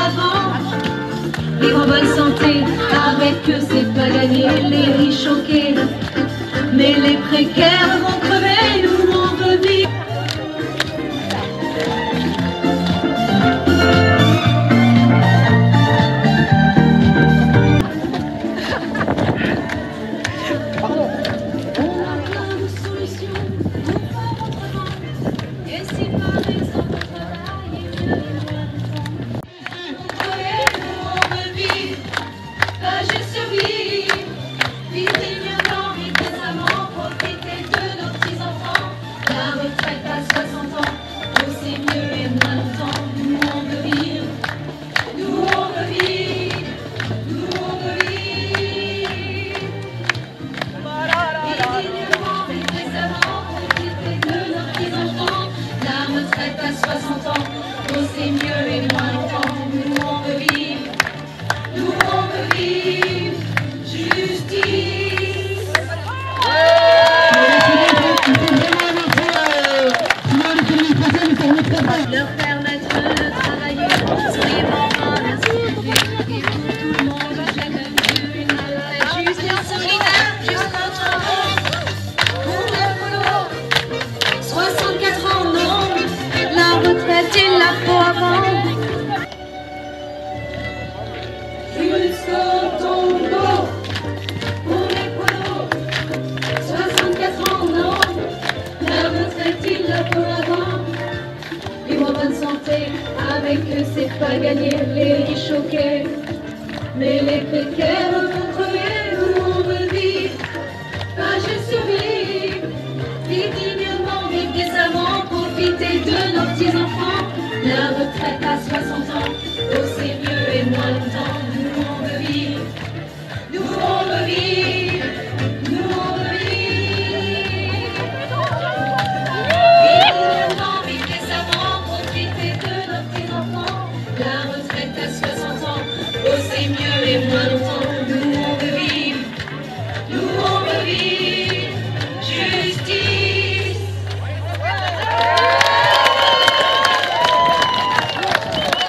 l'avant. Vivre en bonne santé, avec eux c'est pas gagné, les riches choqués. Mais les précaires vont crever, nous on veut vivre. C'est mieux et moins longtemps, nous on veut vivre, nous on veut vivre, justice. Leur permettre de travailler, sourire enfin, merci de vivre pour tout le monde, j'ai même vu une vraie justice solidaire jusqu'au tombeau. Pour le boulot, 64 ans non, la retraite il la faut avant. Jusqu'au tombeau, pour les polos, 64 ans non, la retraite il la faut avant. Vivre en bonne santé, avec eux c'est pas gagné, les riches choqués, mais les précaires